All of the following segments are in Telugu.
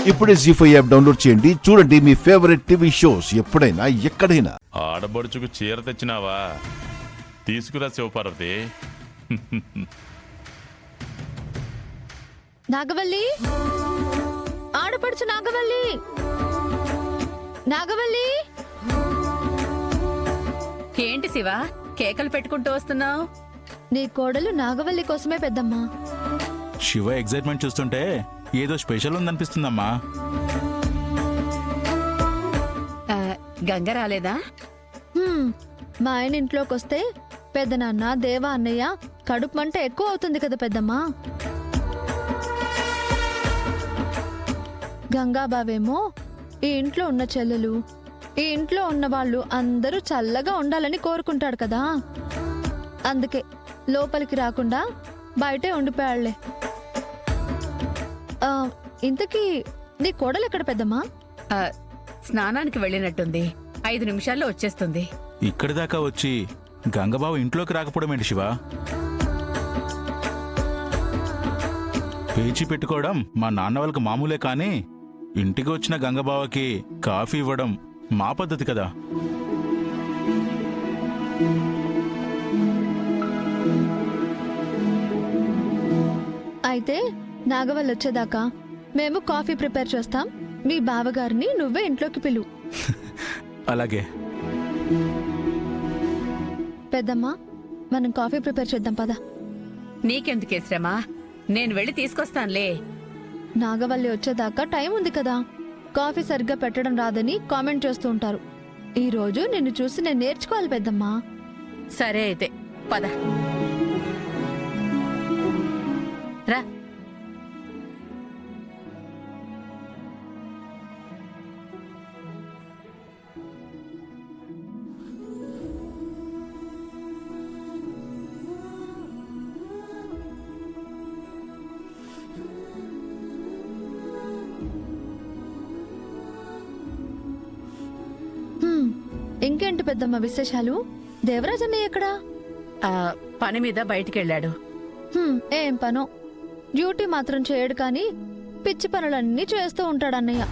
ఇప్పుడే జీ5 యాప్ డౌన్లోడ్ చేయండి. చూడండి మీ ఫేవరెట్ టీవీ షోస్ ఎప్పుడైనా ఎక్కడైనా. ఆడబడుచుకు చీర తెచ్చినావా? తీసుకురా శివపార్వతి. నాగవల్లి, ఆడపడుచు నాగవల్లి, నాగవల్లి. ఏంటి శివ, కేకలు పెట్టుకుంటూ వస్తున్నావు? నీ కోడలు నాగవల్లి కోసమే పెద్దమ్మా. శివ ఎగ్జైట్మెంట్ చూస్తుంటే ఏదో స్పెషల్ ఉందనిపిస్తుందమ్మా. గంగ రాలేదా? మా ఆయన ఇంట్లోకి వస్తే పెద్దనాన్న, దేవా, అన్నయ్య కడుపు మంట ఎక్కువ అవుతుంది కదా పెద్దమ్మా. గంగాబావేమో ఈ ఇంట్లో ఉన్న చెల్లెలు, ఈ ఇంట్లో ఉన్న వాళ్ళు అందరూ చల్లగా ఉండాలని కోరుకుంటాడు కదా. అందుకే లోపలికి రాకుండా బయటే ఉండిపోయాళ్లే. ఇంతకీ నీ కోడలు ఎక్కడ పెద్దమ్మా? స్నానానికి వెళ్ళినట్టుంది. 5 నిమిషాల్లో వచ్చేస్తుంది. ఇక్కడి దాకా వచ్చి గంగబావ ఇంట్లోకి రాకపోవడం ఏంటి శివ? పేచి పెట్టుకోవడం మా నాన్న వాళ్ళకి మామూలే, కానీ ఇంటికి వచ్చిన గంగబావకి కాఫీ ఇవ్వడం మా పద్ధతి కదా. అయితే నాగవల్లి వచ్చేదాకా మేము కాఫీ ప్రిపేర్ చేస్తాం. మీ బావగారిని నువ్వే ఇంట్లోకి పిలు. అలాగే పెద్దమ్మా, మనం కాఫీ ప్రిపేర్ చేద్దాం పద. నీకెందుకే శ్రమ, నేను వెళ్ళి తీసుకొస్తానులే. నాగవల్లి వచ్చేదాకా టైం ఉంది కదా. కాఫీ సరిగ్గా పెట్టడం రాదని కామెంట్ చేస్తూ ఉంటారు. ఈ రోజు నిన్ను చూసి నేను నేర్చుకోవాలి పెద్దమ్మా. సరే అయితే పద రా. ఇంకేంటి పెద్దమ్మ విశేషాలు? దేవరాజ్ అన్నయ్య ఎక్కడా? పని మీద బయటికెళ్ళాడు. ఏం పనో, డ్యూటీ మాత్రం చేయడు కానీ పిచ్చి పనులన్నీ చేస్తూ ఉంటాడు అన్నయ్య.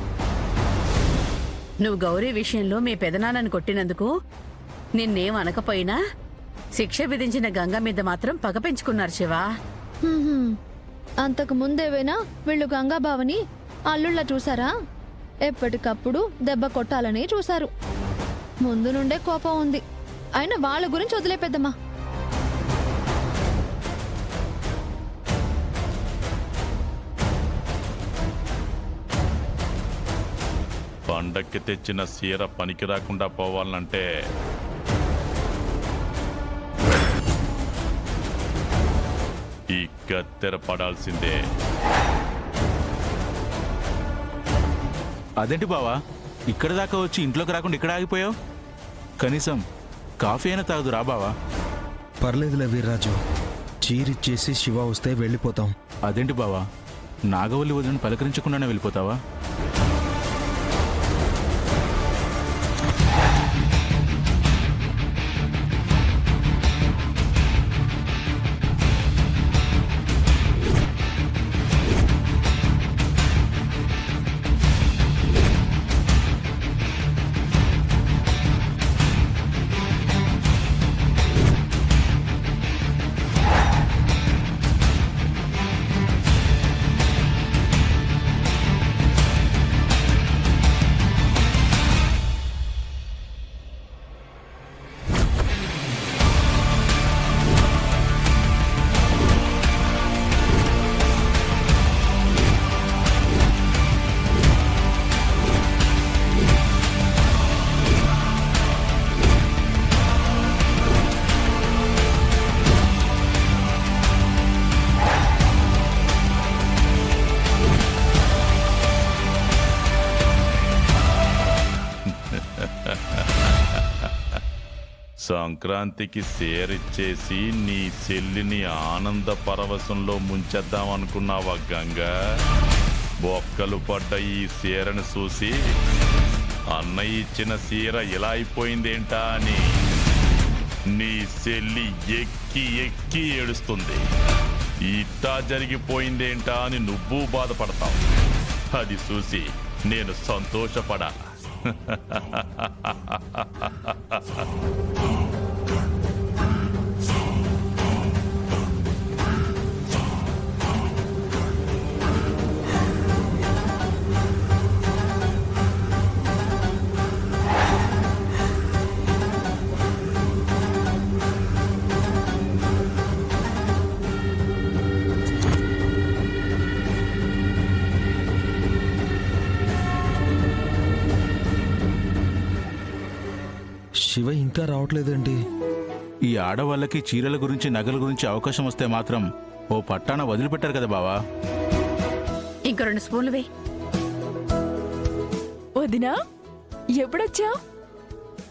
నువ్వు గౌరీ విషయంలో మీ పెదనాన్నని కొట్టినందుకు నిన్నేం అనకపోయినా శిక్ష విధించిన గంగ మీద మాత్రం పగ పెంచుకున్నారు శివ. అంతకు ముందేవైనా వీళ్ళు గంగాబావని అల్లుళ్ళ చూసారా? ఎప్పటికప్పుడు దెబ్బ కొట్టాలని చూశారు. ముందు నుండే కోపం ఉంది. అయినా వాళ్ళ గురించి వదిలే పెద్దమ్మా. పండక్కి తెచ్చిన సీర పనికి రాకుండా పోవాలంటే ఈ కత్తెర పడాల్సిందే. అదేంటి బావా, ఇక్కడి దాకా వచ్చి ఇంట్లోకి రాకుండా ఇక్కడ ఆగిపోయావు? కనీసం కాఫీ అయినా తాగదు రా బావా. పర్లేదులే వీర్రాజు, చీరిచ్చేసి శివ వస్తే వెళ్ళిపోతాం. అదేంటి బావా, నాగవల్లి వదిలిని పలకరించకుండానే వెళ్ళిపోతావా? సంక్రాంతికి సేరిచ్చేసి నీ చెల్లిని ఆనంద పరవశంలో ముంచేద్దామనుకున్నావా గంగా? బొక్కలు పడ్డ ఈ సీరను చూసి అన్నయ్య ఇచ్చిన సీర ఇలా అయిపోయిందేంటా అని నీ చెల్లి ఎక్కి ఎక్కి ఏడుస్తుంది. ఇట్టా జరిగిపోయిందేంటా అని నువ్వు బాధపడతావు. అది చూసి నేను సంతోషపడాల. శివ ఇంకా రావట్లేదండి. ఈ ఆడవాళ్ళకి చీరల గురించి నగల గురించి అవకాశం వస్తే మాత్రం ఓ పట్టాన వదిలిపెట్టారు కదా బావా. ఇంకో 2 స్పూన్లు వే. వదినా ఎప్పుడొచ్చా?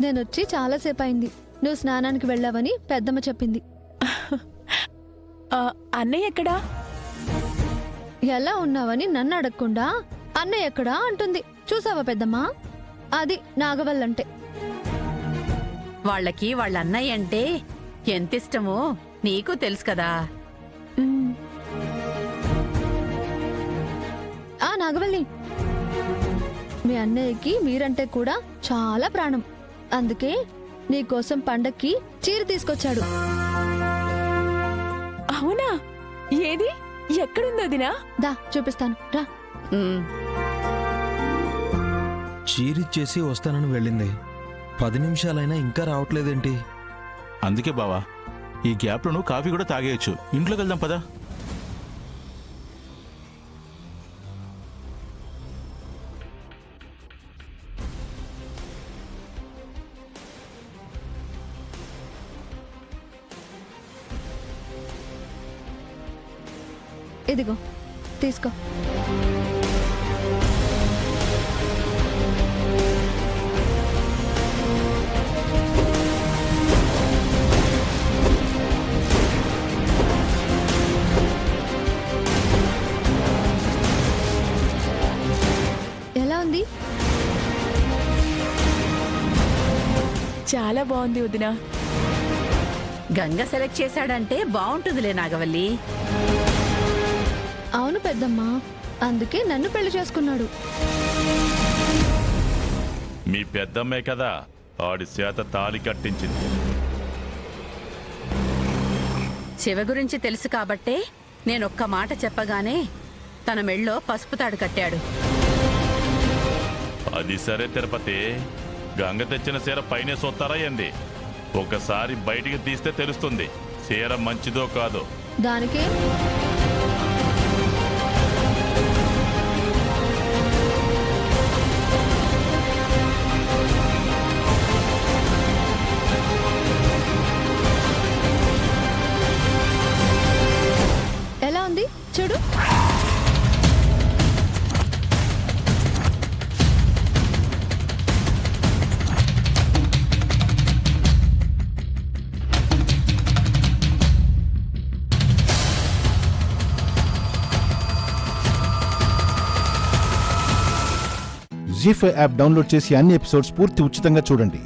నేనొచ్చి చాలాసేపు అయింది. నువ్వు స్నానానికి వెళ్ళావని పెద్దమ్మ చెప్పింది. అన్నయ్య ఎక్కడా? ఎలా ఉన్నావని నన్ను అడగకుండా అన్నయ్య ఎక్కడా అంటుంది. చూసావా పెద్దమ్మ, అది నాగవల్లంటే. వాళ్ళకి వాళ్ళ అన్నయ్య అంటే ఎంత ఇష్టమో నీకు తెలుసు కదా. ఉమ్, ఆ నాగవల్లి, మీ అన్నయ్యకి మీరంటే కూడా చాలా ప్రాణం. అందుకే నీకోసం పండక్కి చీర తీసుకొచ్చాడు. అవునా? ఏది? ఎక్కడుంది వదినా? దా చూపిస్తాను రా. ఉమ్, చీరిచ్చేసి వస్తానని వెళ్ళింది. 10 నిమిషాలైనా ఇంకా రావట్లేదేంటి? అందుకే బావా, ఈ గ్యాప్లో నువ్వు కాఫీ కూడా తాగేయచ్చు. ఇంట్లోకి వెళ్దాం పదా. ఇదిగో తీసుకో. ఎలా ఉంది? చాలా బాగుంది వదినా. గంగ సెలెక్ట్ చేశాడంటే బాగుంటుందిలే నాగవల్లి. అవును పెద్దమ్మ, అందుకే నన్ను పెళ్లి చేసుకున్నాడు. మీ పెద్దమ్మే కదా ఆడి చేత తాళి కట్టించింది. శివ గురించి తెలుసు కాబట్టే నేనొక్క మాట చెప్పగానే తన మెళ్ళో పసుపు తాడు కట్టాడు. అది సరే తిరుపతి, గంగ తెచ్చిన చీర పైనే సొత్తారా ఏంది? ఒకసారి బయటికి తీస్తే తెలుస్తుంది చీర మంచిదో కాదో. దానికే ఎలా ఉంది చూడు. జీ5 యాప్ డౌన్లోడ్ చేసి అన్ని ఎపిసోడ్స్ పూర్తి ఉచితంగా చూడండి.